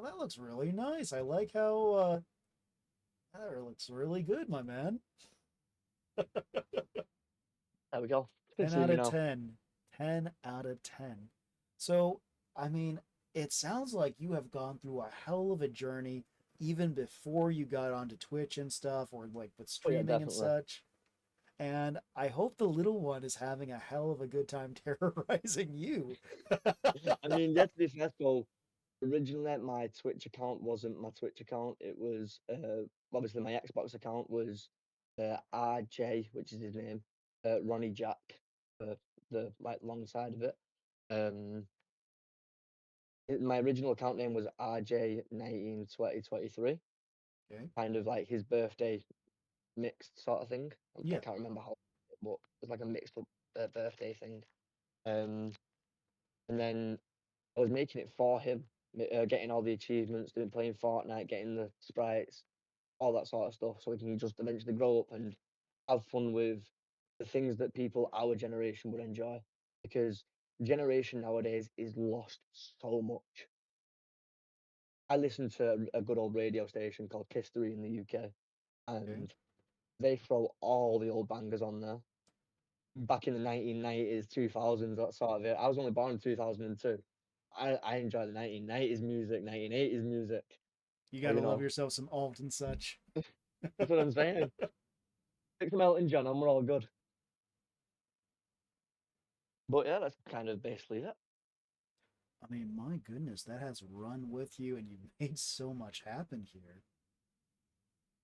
Oh, that looks really nice. I like how that looks really good, my man. There we go. It's good 10 seeing out you of now. 10. 10 out of 10. So, I mean, it sounds like you have gone through a hell of a journey even before you got onto Twitch and stuff, or like with Oh yeah, streaming and definitely. such. And I hope the little one is having a hell of a good time terrorizing you. I mean, yeah, to be fair, so originally my Twitch account wasn't my Twitch account. It was obviously my Xbox account was RJ, which is his name, Ronnie Jack, for the like long side of it. Um, my original account name was RJ192023, Okay. kind of like his birthday mixed sort of thing. I Yeah. can't remember how, but it was like a mixed up birthday thing. Um, and then I was making it for him, getting all the achievements, doing playing Fortnite, getting the sprites, all that sort of stuff, so we can just eventually grow up and have fun with the things that people our generation would enjoy. Because generation nowadays is lost so much. I listen to a good old radio station called Kistery in the UK, Okay. and they throw all the old bangers on there. Back in the 1990s, 2000s, that sort of it. I was only born in 2002. I enjoy the 1990s music, 1980s music. You Or, gotta love yourself some alt and such. that's what I'm saying. Pick some Elton John and we're all good. But yeah, that's kind of basically it. I mean, my goodness, that has run with you and you've made so much happen here.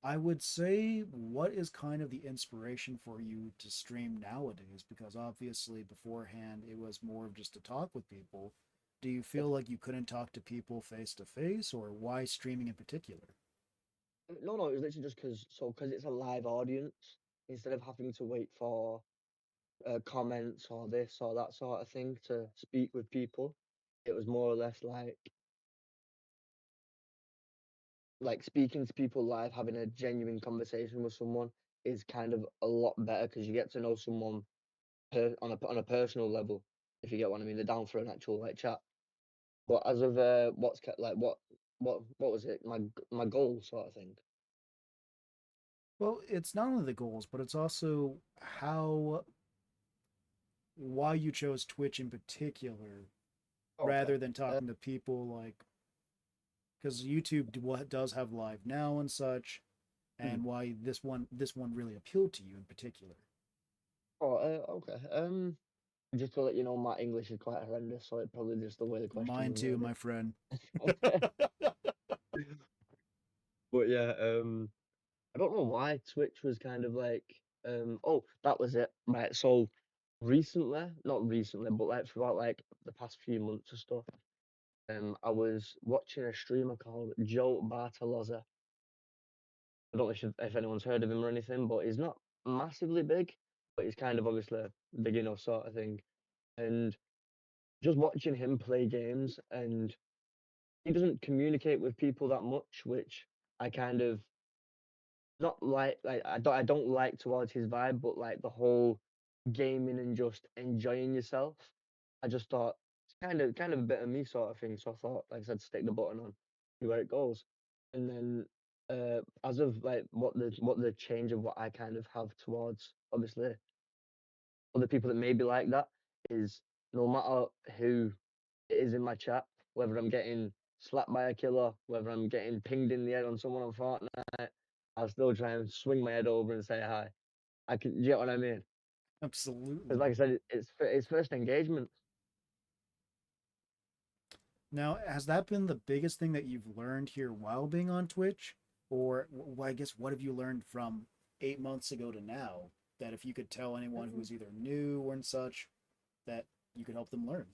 I would say, what is kind of the inspiration for you to stream nowadays? Because obviously, beforehand, it was more of just to talk with people. Do you Yeah. feel like you couldn't talk to people face to face, or why streaming in particular? No, no, it was literally just because it's a live audience, instead of having to wait for comments or this or that sort of thing to speak with people, it was more or less like speaking to people live, having a genuine conversation with someone is kind of a lot better because you get to know someone on a personal level, if you get what I mean. They're down for an actual like chat. But as of like what was it? My goal sort of thing. Well, it's not only the goals, but it's also how why you chose Twitch in particular Okay. rather than talking to people like because YouTube does have live now and such, Hmm. and why this one really appealed to you in particular. Oh, okay. Just to let you know, my English is quite horrendous, so it probably just the way the question Mine was too, worded. my friend. But yeah, I don't know why Twitch was kind of like, oh, that was it, right? So recently, not recently, but like throughout like the past few months or stuff, I was watching a streamer called Joe Bartolozza. I don't know if anyone's heard of him or anything, but he's not massively big, but he's kind of obviously big enough sort of thing. And just watching him play games, and he doesn't communicate with people that much, which I kind of not like I don't like towards his vibe, but like the whole gaming and just enjoying yourself. I just thought it's kind of a bit of me sort of thing. So I thought, like I said, stick the button on, see where it goes. And then as of like what the change of what I kind of have towards obviously other people that maybe like that is, no matter who it is in my chat, whether I'm getting slapped by a killer, whether I'm getting pinged in the head on someone on Fortnite, I'll still try and swing my head over and say hi. I can, you get what I mean? Because Absolutely. like I said, it's first engagement. Now, has that been the biggest thing that you've learned here while being on Twitch? Or, well, I guess, what have you learned from 8 months ago to now that if you could tell anyone Um, who's either new or and such, that you could help them learn?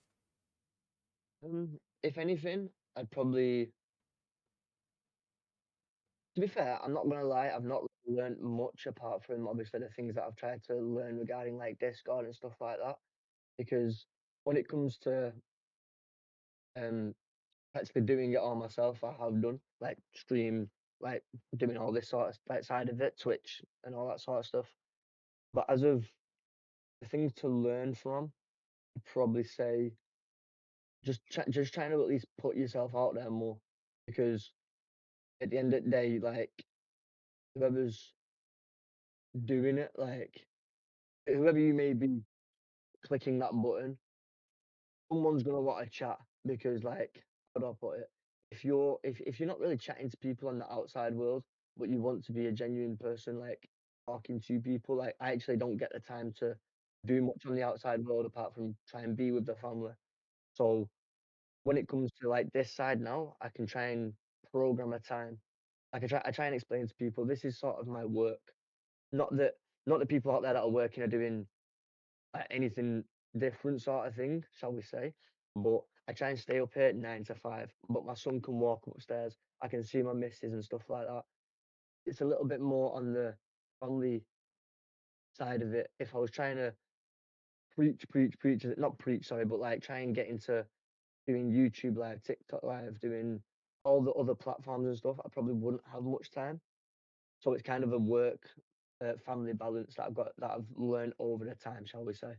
if anything, I'd probably, to be fair, I'm not gonna lie, I've not really learned much apart from obviously the things that I've tried to learn regarding like Discord and stuff like that. Because when it comes to um actually doing it all myself, I have done like stream, like doing all this sort of like side of it, Twitch and all that sort of stuff. But as of the things to learn from, I'd probably say just trying to at least put yourself out there more. because at the end of the day, like whoever's doing it, like whoever you may be clicking that button, someone's gonna want to chat because like how do I put it? If you're not really chatting to people in the outside world, but you want to be a genuine person, like talking to people, like I actually don't get the time to do much on the outside world apart from try and be with the family. So when it comes to like this side now, I can try and program a time. I try and explain to people this is sort of my work. Not that not the people out there that are working are doing anything different sort of thing, shall we say. But I try and stay up here at 9 to 5. But my son can walk upstairs. I can see my missus and stuff like that. It's a little bit more on the family side of it. If I was trying to preach, not preach, sorry, but like try and get into doing YouTube live, TikTok live, doing all the other platforms and stuff, I probably wouldn't have much time. So it's kind of a work family balance that I've learned over the time, shall we say.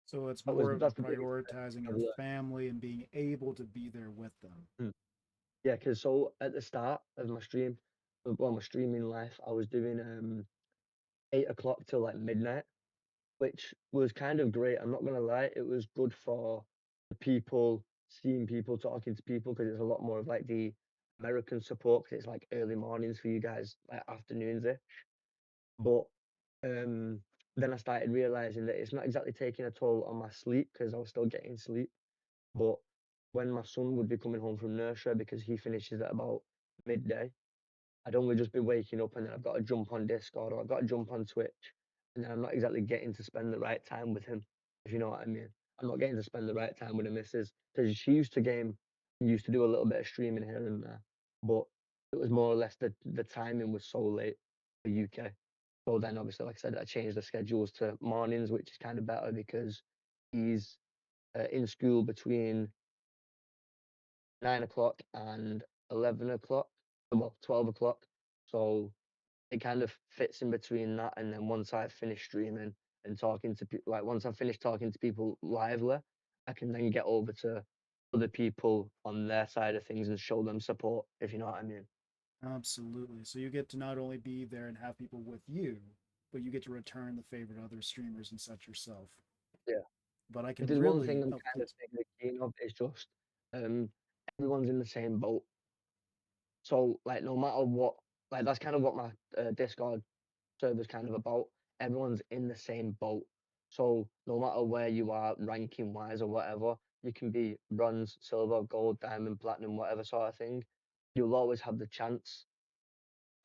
So it's more of That's the biggest prioritizing I've your learned. family and being able to be there with them. Mm. Yeah, because so at the start of my stream, well, my streaming life, I was doing 8 o'clock till like midnight, which was kind of great. I'm not gonna lie, it was good for the people, seeing people, talking to people, because it's a lot more of like the American support, because it's like early mornings for you guys, like afternoons ish. But um, then I started realizing that it's not exactly taking a toll on my sleep because I was still getting sleep. But when my son would be coming home from nursery because he finishes at about midday, I'd only just be waking up and then I've got to jump on Discord or I've got to jump on Twitch, and then I'm not exactly getting to spend the right time with him, if you know what I mean. I'm not getting to spend the right time with the missus because she used to game and used to do a little bit of streaming here and there, but it was more or less the timing was so late for UK. So then obviously, like I said, I changed the schedules to mornings, which is kind of better because he's in school between 9 o'clock and 11 o'clock, well, 12 o'clock. So it kind of fits in between that. And then once I finish streaming and talking to people, like once I've finished talking to people lively, I can then get over to other people on their side of things and show them support, if you know what I mean. Absolutely. So you get to not only be there and have people with you, but you get to return the favor to other streamers and such yourself. Yeah. But I If can there's one thing really, I'm oh, kind of please. thinking keen of, is just um, everyone's in the same boat. So like no matter what, like that's kind of what my Discord server's kind of about. Everyone's in the same boat. So no matter where you are ranking wise or whatever, you can be bronze, silver, gold, diamond, platinum, whatever sort of thing. You'll always have the chance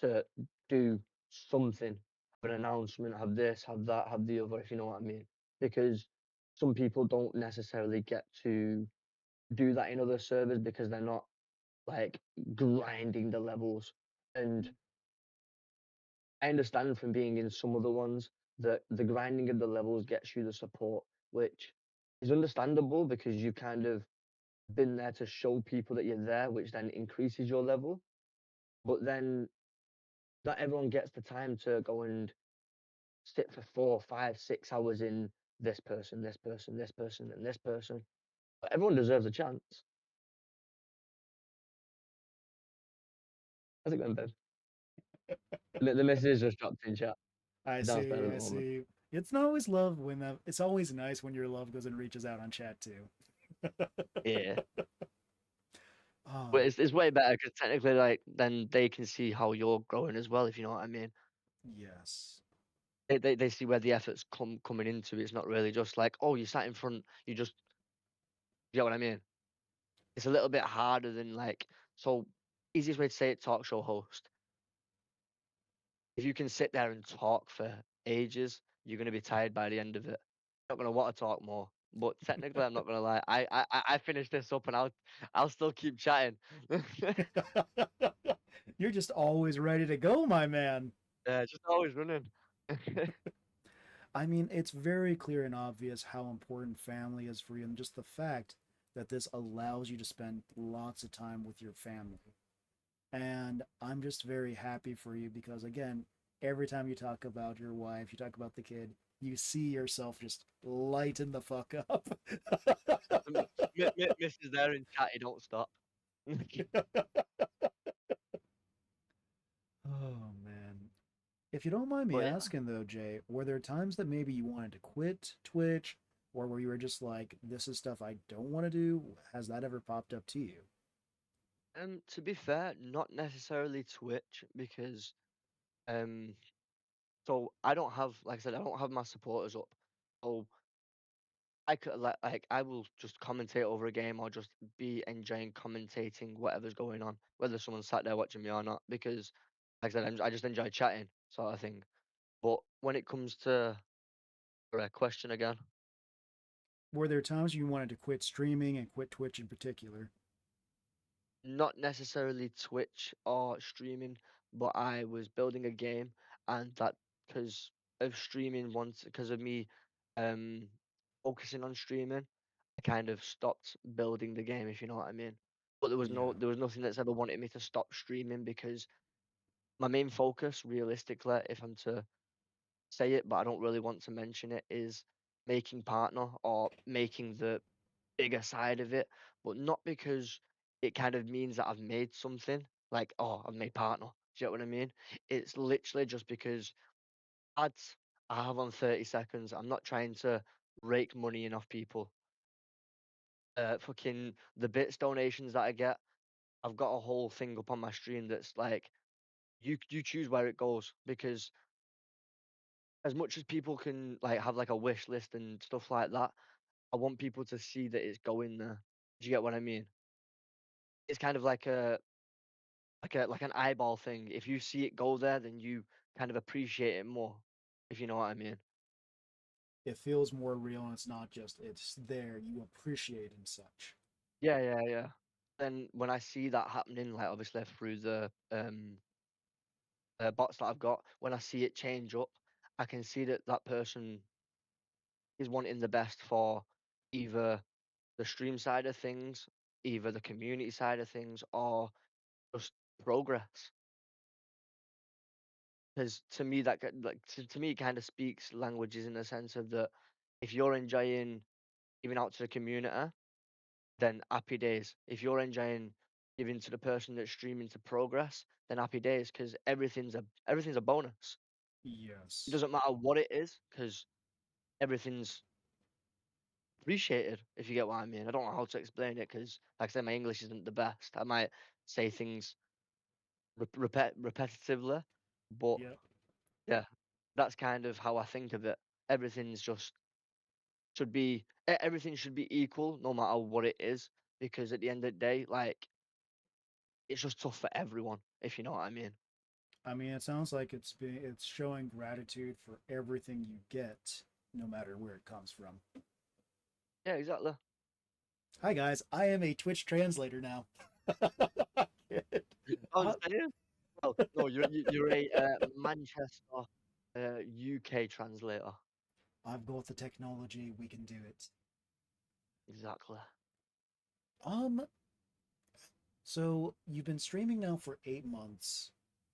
to do something, have an announcement, have this, have that, have the other, if you know what I mean. Because some people don't necessarily get to do that in other servers because they're not like grinding the levels. And I understand from being in some other ones that the grinding of the levels gets you the support, which is understandable because you kind of been there to show people that you're there, which then increases your level. But then not everyone gets the time to go and sit for 4, 5, 6 hours in this person, this person, this person, and this person. But everyone deserves a chance. How's it going, babe? The message just dropped in chat. I She's downstairs see, at I the moment. see. It's not always love when it's always nice when your love goes and reaches out on chat too. Yeah. But Oh, it's way better because technically, like, then they can see how you're growing as well, if you know what I mean. yes. They see where the effort's coming into. It's not really just like, oh, you sat in front, you know what I mean? It's a little bit harder than like, so easiest way to say it, talk show host. If you can sit there and talk for ages, you're gonna be tired by the end of it. You're not gonna want to talk more. But technically, I'm not gonna lie. I finish this up and I'll still keep chatting. You're just always ready to go, my man. Yeah, just always running. I mean, it's very clear and obvious how important family is for you, and just the fact that this allows you to spend lots of time with your family. And I'm just very happy for you because, again, every time you talk about your wife, you talk about the kid, you see yourself just lighten the fuck up. Mrs. there in chat, you don't stop. If you don't mind me But yeah, asking though, Jay, were there times that maybe you wanted to quit Twitch or where you were just like, this is stuff I don't want to do? Has that ever popped up to you? to be fair, not necessarily Twitch because um, so I don't have, like I said, I don't have my supporters up. So I could like I will just commentate over a game or just be enjoying commentating whatever's going on, whether someone's sat there watching me or not. Because, like I said, I just enjoy chatting, sort of thing. But when it comes to a question again, Were there times you wanted to quit streaming and quit Twitch in particular? not necessarily Twitch or streaming, but I was building a game, and that because of streaming once, because of me um focusing on streaming, I kind of stopped building the game, if you know what I mean. But Yeah. there was nothing that's ever wanted me to stop streaming because my main focus, realistically, if I'm to say it, but I don't really want to mention it, is making partner or making the bigger side of it, but not because it kind of means that I've made something like, oh, I've made partner. Do you get what I mean? It's literally just because ads I have on 30 seconds. I'm not trying to rake money in off people. Fucking the bits donations that I get, I've got a whole thing up on my stream that's like, you choose where it goes because as much as people can like have like a wish list and stuff like that, I want people to see that it's going there. Do you get what I mean? It's kind of like an eyeball thing. If you see it go there, then you kind of appreciate it more, if you know what I mean. It feels more real and it's not just it's there, you appreciate and such. Yeah, yeah, yeah. Then when I see that happening, like obviously through the bots that I've got, when I see it change up, I can see that that person is wanting the best for either the stream side of things, either the community side of things, or just progress. Because to me, to me, it kind of speaks languages in the sense of that if you're enjoying giving out to the community, then happy days. If you're enjoying giving to the person that's streaming to progress, then happy days because everything's a bonus. It Yes. doesn't matter what it is because everything's appreciated. If you get what I mean, I don't know how to explain it because, like I said, my English isn't the best. I might say things repetitively, but Yep. yeah, that's kind of how I think of it. Everything's just everything should be equal no matter what it is because at the end of the day, like it's just tough for everyone, if you know what I mean. I mean, it sounds like it's showing gratitude for everything you get, no matter where it comes from. Yeah, exactly. Hi guys, I am a Twitch translator now. I uh, was saying, well, no, you're a Manchester, UK translator. I've got the technology, we can do it. Exactly. Um, so you've been streaming now for 8 months.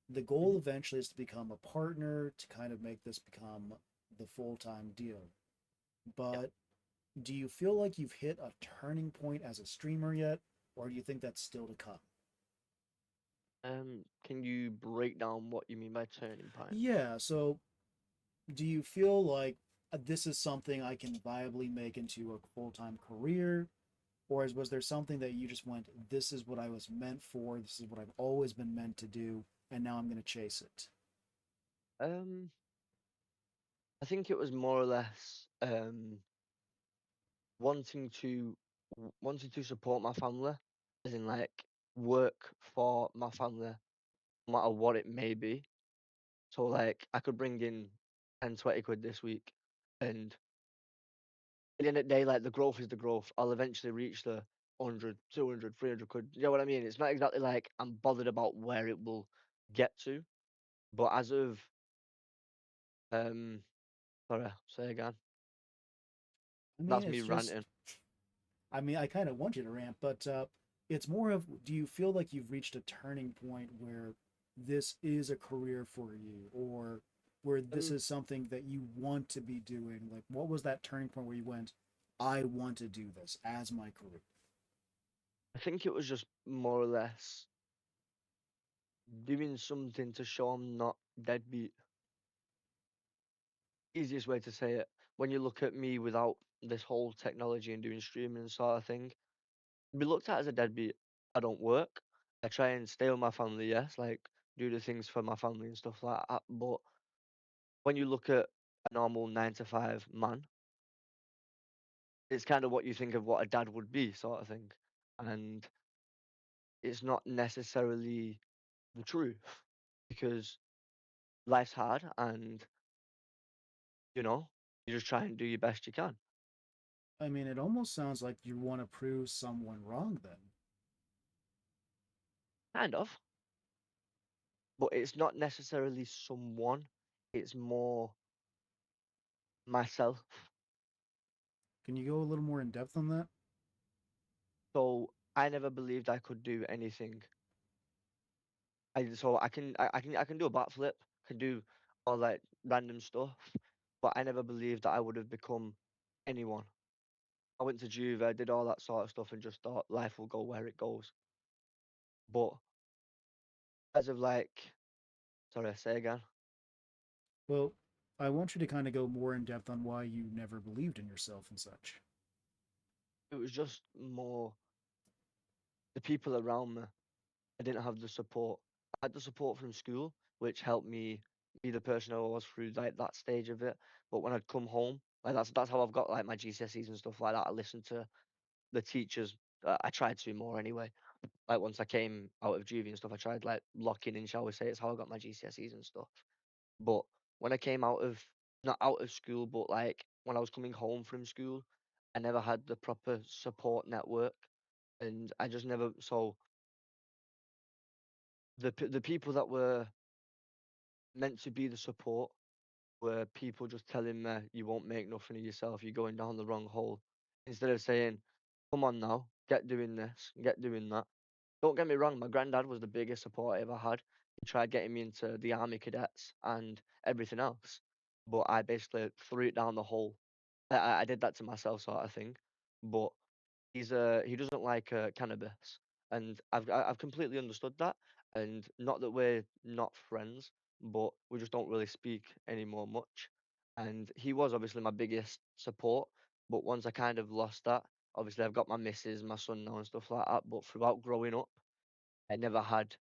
The goal Hmm. eventually is to become a partner to kind of make this become the full-time deal. Yeah. But do you feel like you've hit a turning point as a streamer yet, or do you think that's still to come? Can you break down what you mean by turning point? Yeah, so do you feel like this is something I can viably make into a full-time career? Was there something that you just went, this is what I was meant for, this is what I've always been meant to do, and now I'm going to chase it? Um, I think it was more or less wanting to wanting to support my family, as in like work for my family, no matter what it may be. So like I could bring in 10, 20 quid this week, and at the end of the day, like the growth is the growth. I'll eventually reach the 100, 200, 300 quid. You know what I mean? It's not exactly like I'm bothered about where it will get to, but as of um, sorry, say again. I mean, That's it's me just, ranting. I mean, I kind of want you to rant, but it's more of, do you feel like you've reached a turning point where this is a career for you, or where this Um, is something that you want to be doing? Like, what was that turning point where you went, I want to do this as my career? I think it was just more or less doing something to show I'm not deadbeat. easiest way to say it, when you look at me without this whole technology and doing streaming and sort of thing, be looked at as a deadbeat. I don't work. I try and stay with my family, yes, like do the things for my family and stuff like that. But when you look at a normal 9 to 5 man, it's kind of what you think of what a dad would be, sort of thing. And it's not necessarily the truth because life's hard and, you know, you just try and do your best you can. I mean, it almost sounds like you want to prove someone wrong then. Kind of. But it's not necessarily someone, it's more myself. Can you go a little more in depth on that? So I never believed I could do anything. I can do a backflip, can do all like random stuff, but I never believed that I would have become anyone. I went to Juve, I did all that sort of stuff and just thought life will go where it goes. But as of like, sorry, say again. Well, I want you to kind of go more in depth on why you never believed in yourself and such. It was just more the people around me. I didn't have the support. I had the support from school, which helped me be the person I was through like that stage of it. But when I'd come home, like that's how I've got like my GCSEs and stuff like that. I listened to the teachers. I tried to more anyway. Like once I came out of juvie and stuff, I tried like locking in, shall we say. It's how I got my GCSEs and stuff. But when I came out of not out of school, but like when I was coming home from school, I never had the proper support network, and I just never. So the people that were meant to be the support were people just telling me you won't make nothing of yourself, you're going down the wrong hole. Instead of saying, come on now, get doing this, get doing that. Don't get me wrong, my granddad was the biggest support I ever had. He tried getting me into the army cadets and everything else. But I basically threw it down the hole. I did that to myself sort of thing. But he doesn't like cannabis, and I've completely understood that. And not that we're not friends, but we just don't really speak anymore much. And he was obviously my biggest support, but once I kind of lost that, obviously I've got my missus, my son now, and stuff like that. But throughout growing up, I never had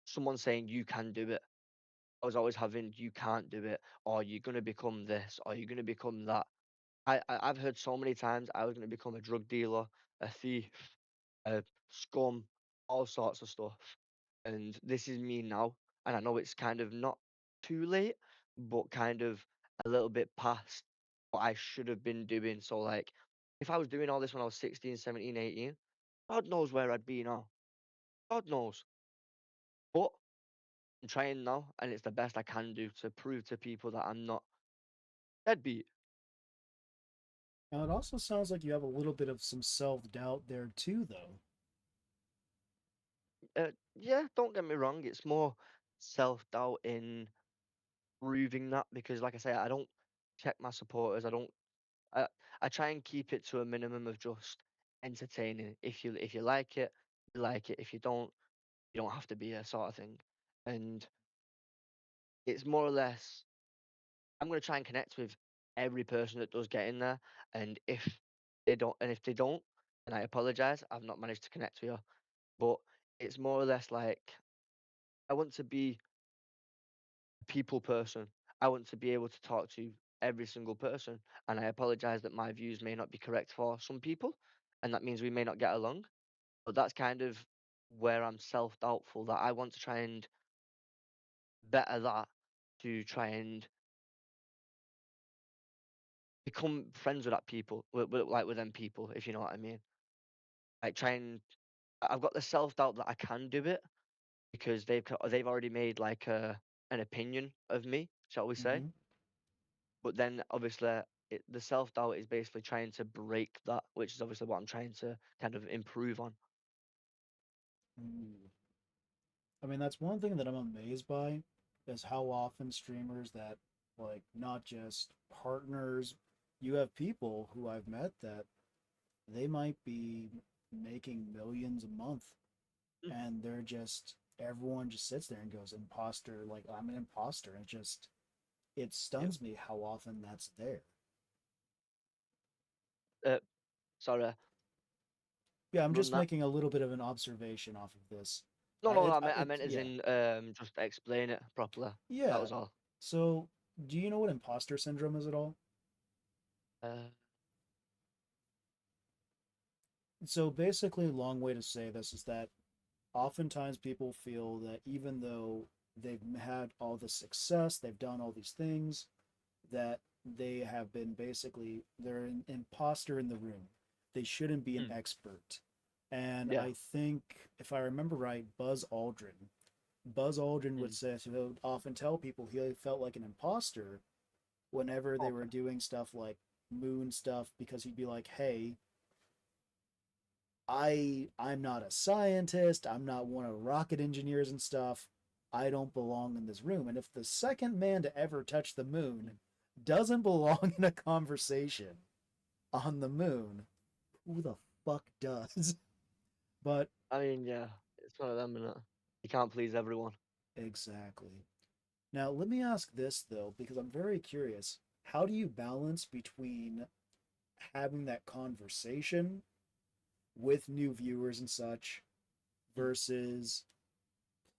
someone saying you can do it. I was always having you can't do it, or you're gonna become this, or you're gonna become that. I've heard so many times I was gonna become a drug dealer, a thief, scum, all sorts of stuff. And this is me now. And I know it's kind of not too late, but kind of a little bit past what I should have been doing. So, like, if I was doing all this when I was 16, 17, 18, God knows where I'd be now. God knows. But I'm trying now, and it's the best I can do to prove to people that I'm not deadbeat. Now, it also sounds like you have a little bit of some self doubt there too, though. Yeah, don't get me wrong. It's more self doubt in proving that because, like I say, I don't check my supporters. I, I try and keep it to a minimum of just entertaining. If you like it, you like it. If you don't have to be a sort of thing. And it's more or less, I'm gonna try and connect with every person that does get in there. And if they don't, then I apologize. I've not managed to connect with you. But it's more or less like I want to be people person. I want to be able to talk to every single person. And I apologize that my views may not be correct for some people. And that means we may not get along. But that's kind of where I'm self doubtful that I want to try and better that to try and become friends with that people, like with them people, if you know what I mean. Like try and I've got the self doubt that I can do it because they've already made like an opinion of me, shall we say? Mm-hmm. But then obviously the self doubt is basically trying to break that, which is obviously what I'm trying to kind of improve on. Mm. I mean, that's one thing that I'm amazed by is how often streamers that, like, not just partners, you have people who I've met that they might be making millions a month Mm. and everyone just sits there and goes, imposter, like, I'm an imposter. And it just, it Yep. stuns me how often that's there. Uh, sorry, Yeah, I'm run just that. making a little bit of an observation off of this. No, no, no. I It meant as yeah, in just explain it properly. That yeah. was all. So, do you know what imposter syndrome is at all? Uh, So basically, a long way to say this is that oftentimes people feel that even though they've had all this success, they've done all these things, that they have been basically they're an imposter in the room. They shouldn't be an mm, expert. And yeah. I think if I remember right, Buzz Aldrin would Mm, say he would often tell people he felt like an imposter whenever they were okay. doing stuff like moon stuff because he'd be like, "Hey, I'm not a scientist. I'm not one of rocket engineers and stuff. I don't belong in this room." And if the second man to ever touch the moon Mm. doesn't belong in a conversation on the moon, who the fuck does? But I mean, yeah, it's one of them, innit? You can't please everyone. exactly. Now, let me ask this though, because I'm very curious. How do you balance between having that conversation with new viewers and such Mm. versus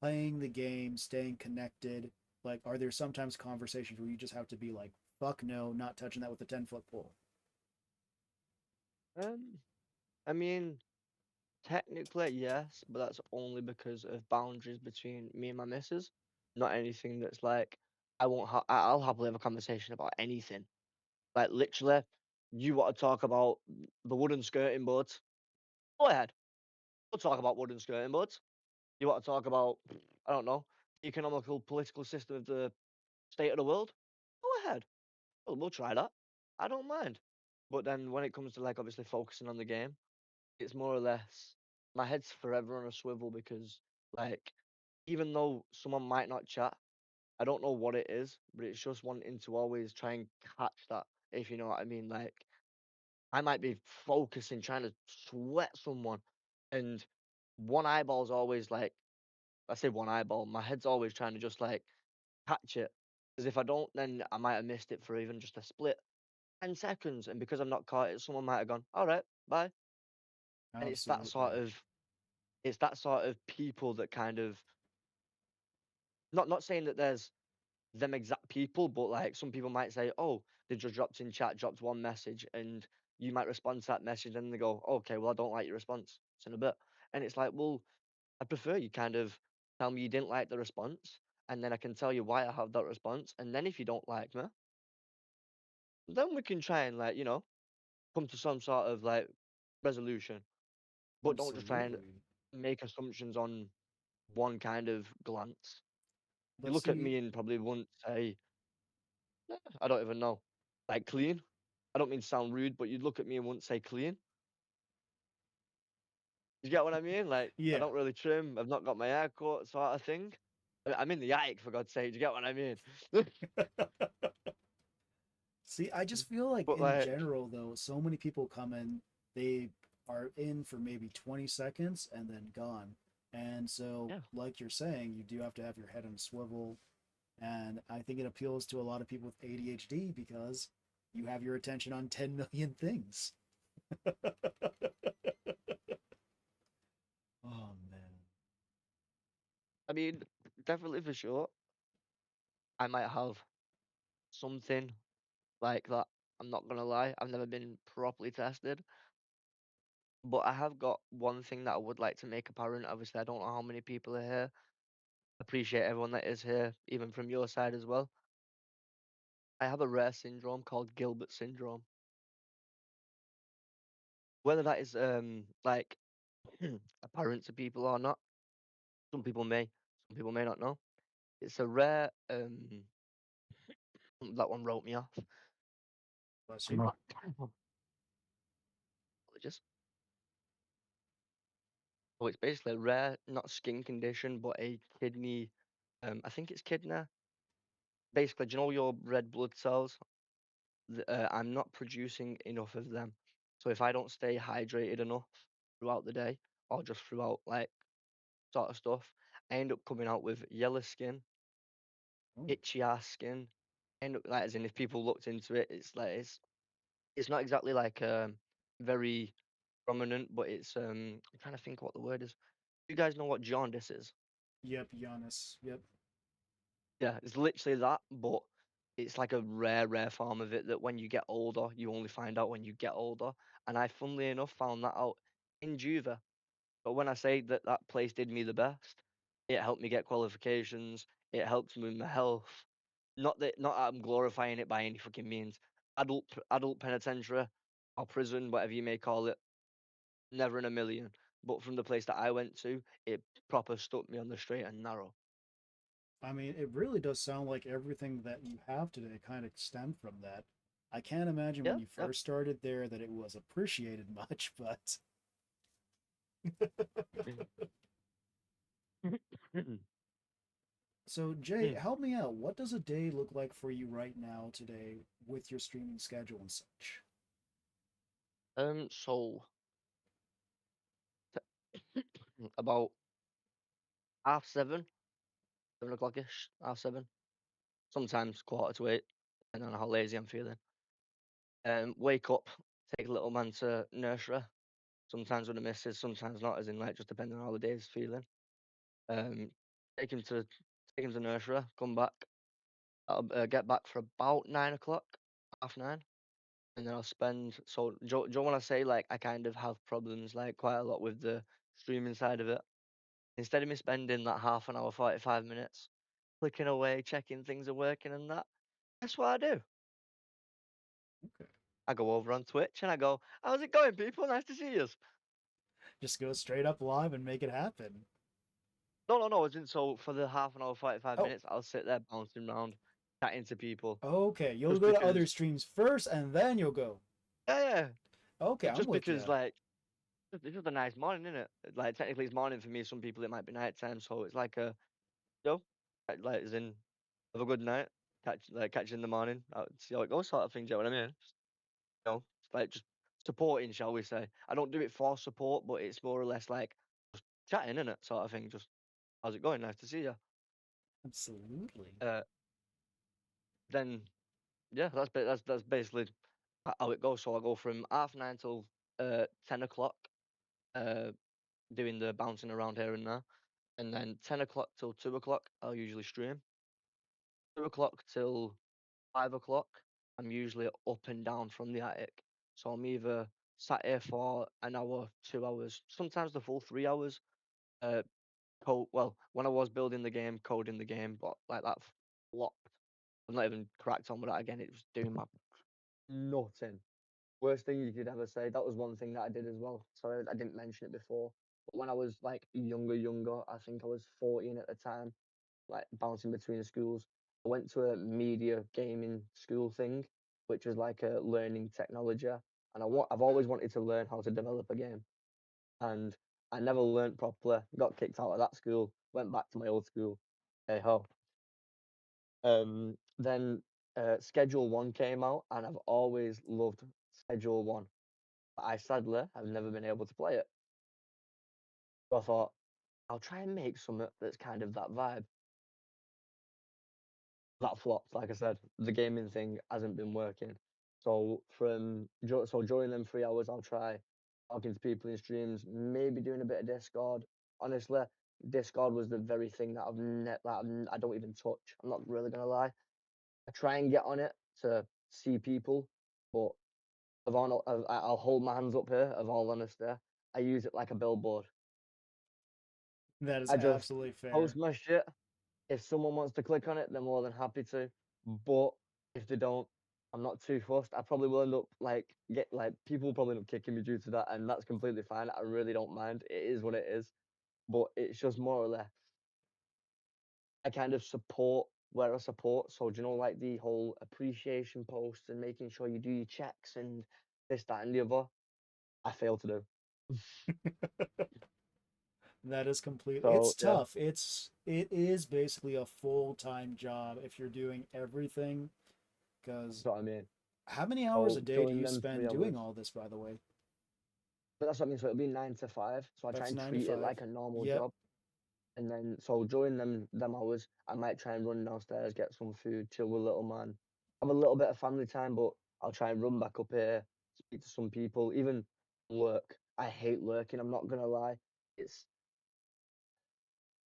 playing the game, staying connected? Like, are there sometimes conversations where you just have to be like, fuck no, not touching that with a 10-foot pole? Um, I mean, technically, yes, but that's only because of boundaries between me and my missus. Not anything that's like I won't. I'll happily have a conversation about anything. Like literally, you want to talk about the wooden skirting boards? Go ahead. We'll talk about wooden skirting boards. You want to talk about I don't know economical political system of the state of the world? Go ahead. We'll try that. I don't mind. But then when it comes to like obviously focusing on the game, it's more or less my head's forever on a swivel because like even though someone might not chat, I don't know what it is, but it's just wanting to always try and catch that, if you know what I mean. Like I might be focusing, trying to sweat someone, and one eyeball's always like I say one eyeball, my head's always trying to just like catch it. Because if I don't, then I might have missed it for even just a split 10 seconds. And because I'm not caught it, someone might have gone, all right, bye. And Absolutely. it's that sort of people that kind of not saying that there's them exact people, but like some people might say, oh, they just dropped in chat, dropped one message, and you might respond to that message, and they go, okay, well, I don't like your response. It's in a bit. And it's like, well, I prefer you kind of tell me you didn't like the response, and then I can tell you why I have that response. And then if you don't like me, then we can try and like, come to some sort of like resolution. But don't just try and Absolutely. make assumptions on one kind of glance. You But look at see, me and probably wouldn't say, I don't even know, like clean. I don't mean to sound rude, but you'd look at me and wouldn't say clean. You get what I mean? Like, I yeah. don't really trim. I've not got my hair cut, sort of thing. I'm in the attic, for God's sake. Do you get what I mean? See, I just feel like But in like, general, though, so many people come in, they are in for maybe 20 seconds and then gone. And so, yeah. like you're saying, you do have to have your head on a swivel. And I think it appeals to a lot of people with ADHD because you have your attention on 10 million things. Oh, man. I mean, definitely for sure. I might have something like that. I'm not gonna lie. I've never been properly tested. But I have got one thing that I would like to make apparent. Obviously, I don't know how many people are here. Appreciate everyone that is here, even from your side as well. I have a rare syndrome called Gilbert syndrome. Whether that is like apparent to people or not, some people may not know. It's a rare that one wrote me off. Bless I'm you. not apologies. Oh, it's basically a rare, not skin condition, but a kidney. I think it's kidney. Basically, do you know your red blood cells? I'm not producing enough of them. So if I don't stay hydrated enough throughout the day, or just throughout like sort of stuff, I end up coming out with yellow skin, Oh, itchy ass skin. And like as in if people looked into it, it's like it's not exactly like very prominent, but it's I'm trying to think what the word is. You guys know what jaundice is? Yep, Giannis. Yep. Yeah, it's literally that, but it's like a rare form of it that when you get older, you only find out when you get older. And I, funnily enough, found that out in Juve. But when I say that that place did me the best, it helped me get qualifications. It helped me with my health. Not that I'm glorifying it by any fucking means. Adult penitentiary or prison, whatever you may call it, never in a million. But from the place that I went to, it proper stuck me on the straight and narrow. I mean, it really does sound like everything that you have today kind of stemmed from that. I can't imagine when Yeah, you yeah. first started there that it was appreciated much, but so Jay, help me out. What does a day look like for you right now today with your streaming schedule and such? So about half seven, 7 o'clock ish, half seven. Sometimes quarter to eight, depending on how lazy I'm feeling. Wake up, take a little man to nursery. Sometimes with the missus, sometimes not, as in like just depending on how the day's feeling. Um, take him to take him to nursery, come back. I'll get back for about 9 o'clock, half nine, and then I'll spend. So, do you want to say like I kind of have problems like quite a lot with the streaming side of it? Instead of me spending that half an hour, 45 minutes, clicking away, checking things are working and that, guess what I do? Okay. I go over on Twitch and I go, "How's it going, people? Nice to see you." Just go straight up live and make it happen. No, no, no. As in, so for the half an hour, 45 Oh, minutes, I'll sit there bouncing around, chatting to people, okay. You'll just go to other because. streams first and then you'll go. Yeah, yeah. Okay, I'm Just with because, you. like, it's just a nice morning, isn't it? Like, technically, it's morning for me. Some people, it might be night time, so it's like a, yo, like, as in, have a good night, catch you in the morning, see how it goes, sort of thing. Do you know what I mean? It's like just supporting, shall we say? I don't do it for support, but it's more or less like just chatting, innit? Sort of thing. Just how's it going? Nice to see you. Absolutely. Uh, then yeah, that's basically how it goes. So I go from half nine till 10 o'clock, uh, doing the bouncing around here and there, and then 10 o'clock till 2 o'clock I'll usually stream. 2 o'clock till 5 o'clock I'm usually up and down from the attic. So I'm either sat here for an hour, 2 hours, sometimes the full 3 hours. Uh, well, when I was building the game, coding the game, but like that flopped. I've not even cracked on with that again. It was doing my nothing. Worst thing you could ever say. That was one thing that I did as well. Sorry, I didn't mention it before. But when I was like younger, I think I was 14 at the time, like bouncing between schools. I went to a media gaming school thing, which was like a learning technology. And I've always wanted to learn how to develop a game. And I never learned properly. Got kicked out of that school. Went back to my old school. Hey ho. Then Schedule One came out, and I've always loved Schedule One. But I sadly have never been able to play it. So I thought I'll try and make something that's kind of that vibe. That flopped, like I said. The gaming thing hasn't been working. So during them 3 hours, I'll try talking to people in streams, maybe doing a bit of Discord. Honestly, Discord was the very thing that I don't even touch. I'm not really gonna lie. I try and get on it to see people, but I'll hold my hands up here. Of all honesty, I use it like a billboard. That is I just absolutely post fair. my shit. If someone wants to click on it, they're more than happy to. But if they don't, I'm not too fussed. I probably will end up like people will probably end up kicking me due to that, and that's completely fine. I really don't mind. It is what it is. But it's just more or less I kind of support where I support. So do you know like the whole appreciation posts and making sure you do your checks and this, that, and the other? I fail to do. That is complete. It's So yeah, tough. It is basically a full-time job if you're doing everything. Because that's what I mean. how many hours a So day do during you them three spend doing hours, all this, by the way? but that's what I mean. So it'll be 9 to 5. So I try That's and nine to treat it five. like a normal Yep. job. And then so during them hours, I might try and run downstairs, get some food, chill with little man, have a little bit of family time, but I'll try and run back up here, speak to some people, even work. I hate lurking, I'm not gonna lie. It's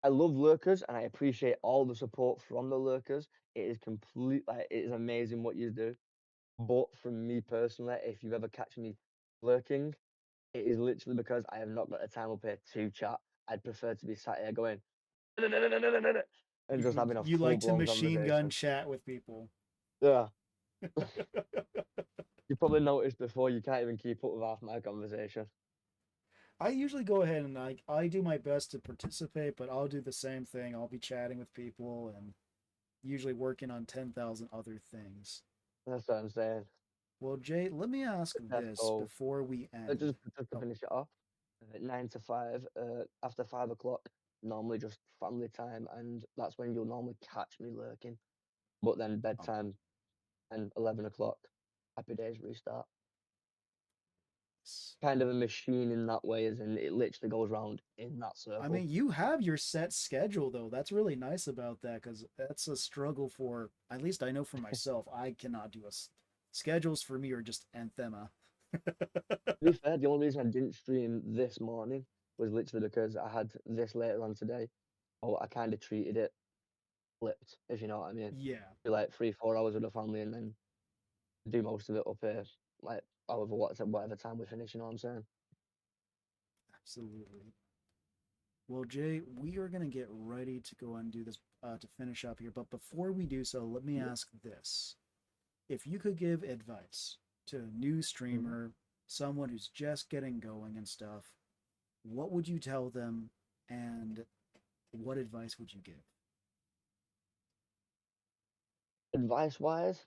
I love lurkers and I appreciate all the support from the lurkers. It is complete like it is amazing what you do. But from me personally, if you ever catch me lurking, it is literally because I have not got the time up here to chat. I'd prefer to be sat here going and just having a You full like to blown machine gun conversation. chat with people. Yeah. You probably noticed before you can't even keep up with half my conversation. I usually go ahead and I do my best to participate, but I'll do the same thing. I'll be chatting with people and usually working on 10,000 other things. That's what I'm saying. Well, Jay, let me ask Yeah, this so before we end. just to Oh, finish it off, 9 to 5. After 5 o'clock, normally just family time, and that's when you'll normally catch me lurking. But then oh, bedtime and 11 o'clock, happy days restart. yes. Kind of a machine in that way, as in it literally goes round in that I circle. mean, you have your set schedule though. That's really nice about that because that's a struggle for, at least I know for myself, I cannot do schedules for me are just anthema. To be fair, the only reason I didn't stream this morning was literally because I had this later on today. Oh, I kind of treated it flipped, if you know what I mean. Yeah, Be like 3, 4 hours with the family and then do most of it up here, like however whatever time we finish. You know what I'm saying? absolutely. Well, Jay, we are going to get ready to go and do this to finish up here. But before we do so, let me Yeah. ask this. If you could give advice to a new Mhm. streamer, someone who's just getting going and stuff, what would you tell them and what advice would you give? Advice wise,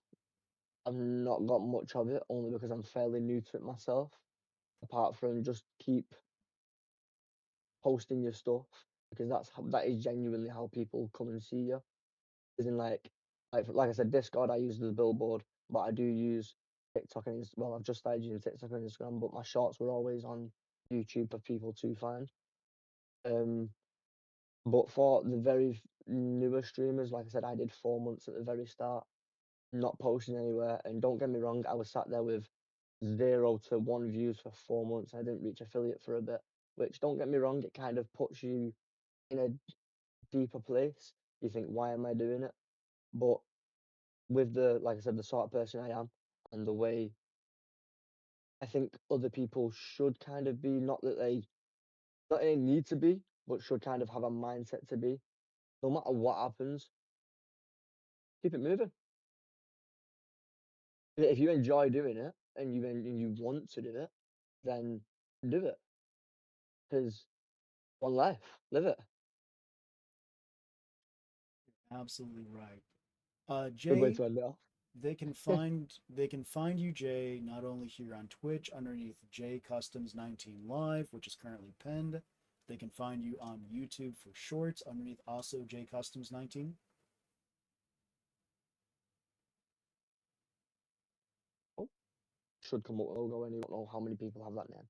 I've not got much of it only because I'm fairly new to it myself. Apart from just keep posting your stuff because that is genuinely how people come and see you. Is in like I said, Discord I use as a billboard, but I do use TikTok and well, I've just started using TikTok and Instagram, but my shorts were always on YouTube for people to find. Um, but for the very newer streamers, like I said, I did 4 months at the very start, not posting anywhere. And don't get me wrong, I was sat there with 0 to 1 views for 4 months. I didn't reach affiliate for a bit, which don't get me wrong, it kind of puts you in a deeper place. You think, why am I doing it? But with like I said, the sort of person I am and the way I think other people should kind of be, not they need to be, but should kind of have a mindset to be. No matter what happens, keep it moving. If you enjoy doing it and you want to do it, then do it. Because one life, live it. Absolutely right. Good way Jay, to end it off. they can find you, Jay, not only here on Twitch underneath Jcustoms19live, which is currently pinned. They can find you on YouTube for shorts underneath also Jcustoms19. Oh, should come up with a logo and you don't know how many people have that name.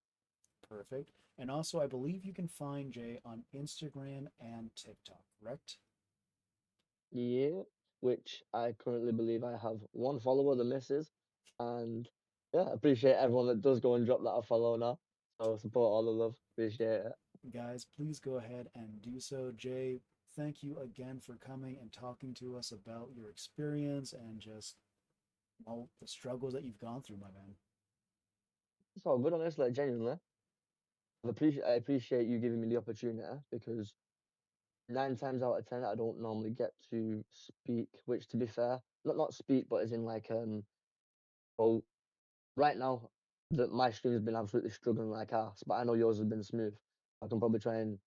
Perfect. And also, I believe you can find Jay on Instagram and TikTok, correct? Yeah, which I currently believe I have one follower, the missus, and yeah, appreciate everyone that does go and drop that a follow now. So support all the love, appreciate it. Guys, please go ahead and do so. Jay, thank you again for coming and talking to us about your experience and just all the struggles that you've gone through, my man. It's all good, honestly, like, genuinely. I appreciate you giving me the opportunity because 9 times out of 10 I don't normally get to speak, which to be fair, not speak, but as in like well, right now that my stream has been absolutely struggling like ass, but I know yours has been smooth. I can probably try and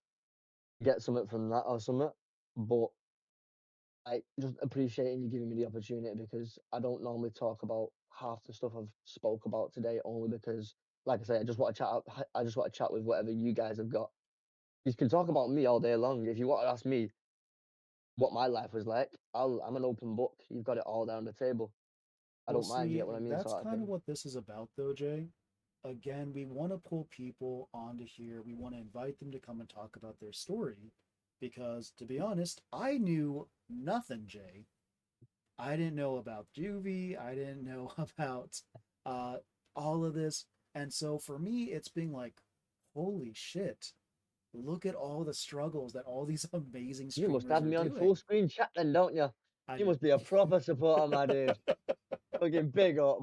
get something from that or something. But I just appreciating you giving me the opportunity because I don't normally talk about half the stuff I've spoke about today only because, like I say, I just want to chat. I just want to chat with whatever you guys have got. You can talk about me all day long. If you want to ask me what my life was like, I'm an open book. You've got it all down the table. I Well, don't mind. You see, get what I mean, that's sort of kind of thing. what this is about, though, Jay. Again, we want to pull people onto here. We want to invite them to come and talk about their story because to be honest, I knew nothing, Jay. I didn't know about juvie. I didn't know about uh, all of this. And so for me, it's been like, holy shit, look at all the struggles that all these amazing You must streamers have are me on full doing. screen chat then, don't you? I You do. must be a proper supporter, my dude. Fucking big up.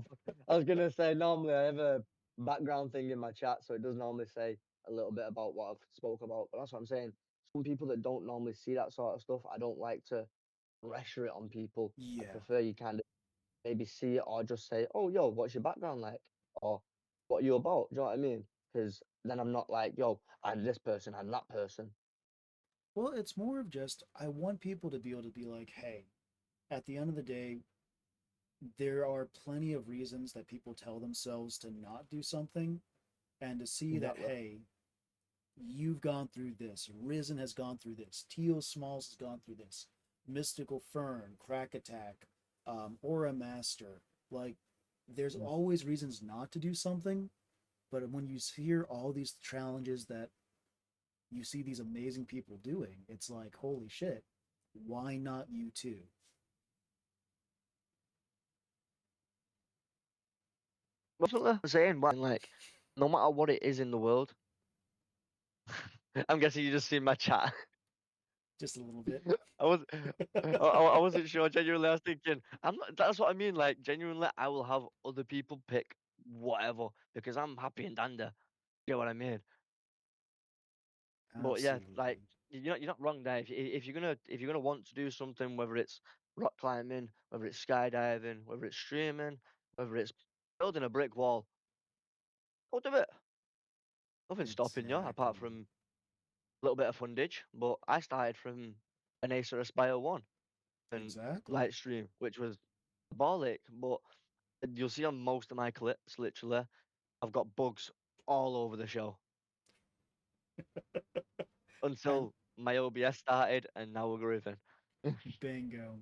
I was gonna say normally I have a background thing in my chat, so it does normally say a little bit about what I've spoke about. But that's what I'm saying. Some people that don't normally see that sort of stuff, I don't like to pressure it on people. I Yeah. prefer you kind of maybe see it or just say, "Oh, yo, what's your background like?" Or "What are you about?" Do you know what I mean? Because then I'm not like, "Yo, I'm this person, I'm that person." Well, it's more of just, I want people to be able to be like, hey, at the end of the day, there are plenty of reasons that people tell themselves to not do something, and to see that, Exactly. hey, you've gone through this, Risen has gone through this, Teal Smalls has gone through this, Mystical Fern, Crack Attack, Aura Master. Like, there's Mm. always reasons not to do something, but when you hear all these challenges that you see these amazing people doing, it's like, holy shit, why not you too? Definitely. I'm saying, like, no matter what it is in the world, I'm guessing you just seen my chat. Just a little bit. I was, I wasn't sure. Genuinely, I was thinking, I'm not. That's what I mean. Like, genuinely, I will have other people pick whatever because I'm happy and dandy. You know what I mean? But yeah, like, Absolutely. you're not wrong there. If you're gonna want to do something, whether it's rock climbing, whether it's skydiving, whether it's streaming, whether it's building a brick wall, go do it. Nothing's stopping you apart Exactly. from a little bit of fundage. But I started from an Acer Aspire 1 and Exactly. Lightstream, which was a ball ache. But you'll see on most of my clips, literally, I've got bugs all over the show And until my OBS started, and now we're grooving. bingo.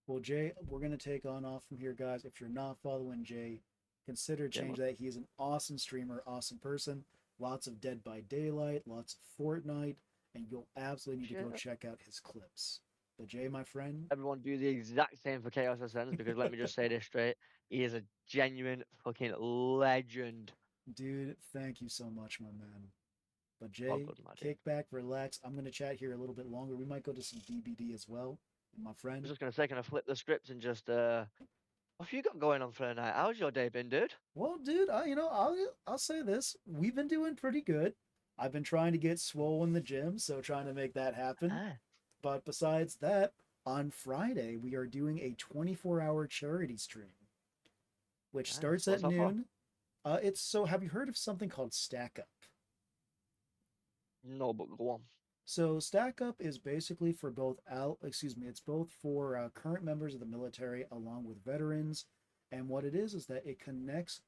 Well, Jay, we're going to take on off from here, guys. If you're not following Jay, consider Yeah, change man. that. He is an awesome streamer, awesome person. Lots of Dead by Daylight, lots of Fortnite, and you'll absolutely need to go Shit. check out his clips. But Jay, my friend, Everyone do the exact same for Chaos Ascends because let me just say this straight. He is a genuine fucking legend. dude, thank you so much, my man. But Oh, Jay, good, my dude. kick back, relax. I'm going to chat here a little bit longer. We might go to some DBD as well. And my I was friend, just gonna say, can I flip the script and just what have you got going on for the night? How's your day been, dude? well, dude, I'll say this: we've been doing pretty good. I've been trying to get swole in the gym, so trying to make that happen. Ah, But besides that, on Friday we are doing a 24-hour charity stream, which nice. starts at What's that for? noon. It's so. Have you heard of something called Stack Up? No, but go on. So Stack Up is basically for both excuse me, it's both for current members of the military along with veterans. And what it is that it connects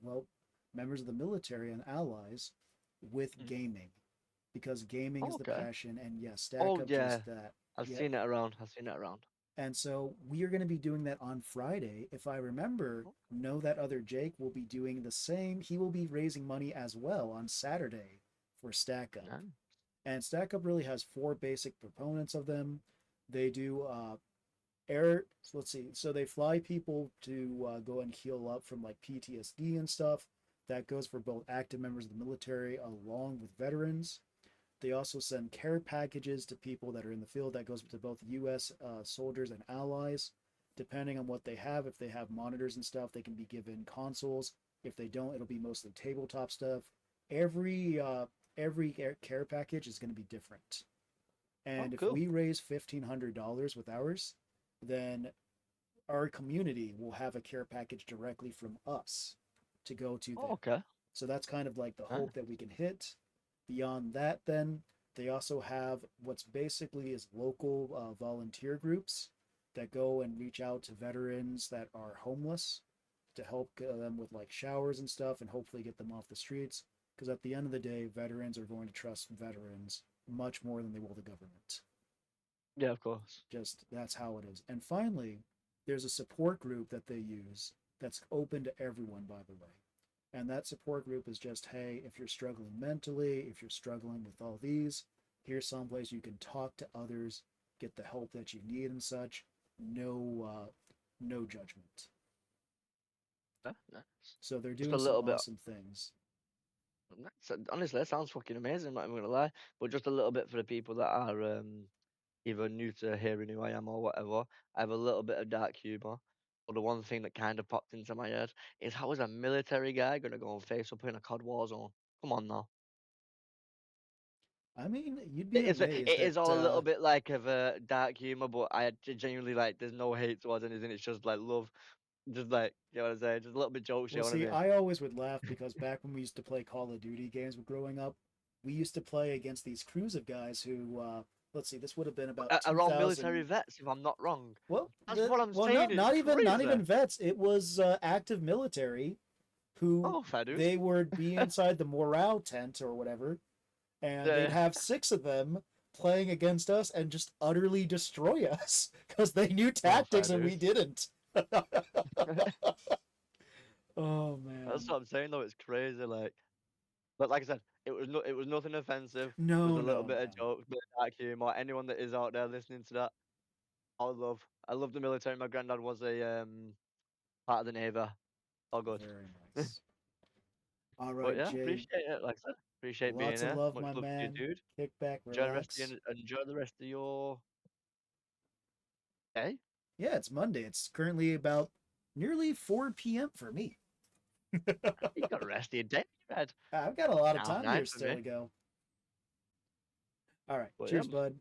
well members of the military and allies with Mm. gaming because gaming is Oh, the okay. passion and yes, Stack Oh Up yeah, just that. I've Yeah. seen it around. I've seen it around. And so we are going to be doing that on Friday. If I remember, Oh, know that other Jake will be doing the same. He will be raising money as well on Saturday for Stack Up. nice. And Stack Up really has four basic proponents of them. They do air. So let's see. So they fly people to go and heal up from like PTSD and stuff. That goes for both active members of the military along with veterans. They also send care packages to people that are in the field. That goes to both U.S. Soldiers and allies. Depending on what they have, if they have monitors and stuff, they can be given consoles. If they don't, it'll be mostly tabletop stuff. Every uh, every care package is going to be different. Oh, And if cool. we raise $1,500 with ours, then our community will have a care package directly from us to go to Oh, them. okay. So that's kind of like the Nice. hope that we can hit. Beyond that, then they also have what's basically is local volunteer groups that go and reach out to veterans that are homeless to help them with like showers and stuff and hopefully get them off the streets. Because at the end of the day, veterans are going to trust veterans much more than they will the government. Yeah, of course. Just that's how it is. And finally, there's a support group that they use that's open to everyone, by the way. And that support group is just, hey, if you're struggling mentally, if you're struggling with all these, Here's someplace you can talk to others, get the help that you need and such. No judgment. Yeah, nice. So they're Just a doing some little bit. awesome things. Honestly, that sounds fucking amazing. I'm not even gonna lie, but just a little bit for the people that are either new to hearing who I am or whatever. I have a little bit of dark humor. But the one thing that kind of popped into my head is how is a military guy gonna go and face up in a COD war zone? Come on now. I mean, you'd be It amazed is at all a little bit like of a dark humor, but I genuinely like. There's no hate towards anything. It's just like love, just like you know what I'm saying. Just a little bit jokes. You well, know what I see, mean? I always would laugh because back when we used to play Call of Duty games growing up, we used to play against these crews of guys who, let's see, this would have been about Are all military 2000. vets, if I'm not wrong. Well, That's what I'm well, no, saying. It's not crazy. even vets. It was active military who Oh, fair dues. they would be inside the morale tent or whatever, and they'd Yeah. have six of them playing against us and just utterly destroy us because they knew Oh, fair tactics and we dues. didn't. Oh That's man. what I'm saying though. It's crazy. But like I said, it was nothing offensive. It was No, a little no, bit of no. jokes, bit of dark humor. Anyone that is out there listening to that, I love the military. My granddad was a part of the navy. All good. Very nice. All But right, yeah, Jay. appreciate it. Like I said, appreciate being Lots of here. love, Much my love to you, man. dude. Kick back, relax. Enjoy the rest of your day. Yeah, it's Monday. It's currently about nearly 4 p.m. for me. You got the rest of your day, Red. I've got a lot of Half time here nine for still me. to go. All right. But yeah, Cheers, bud.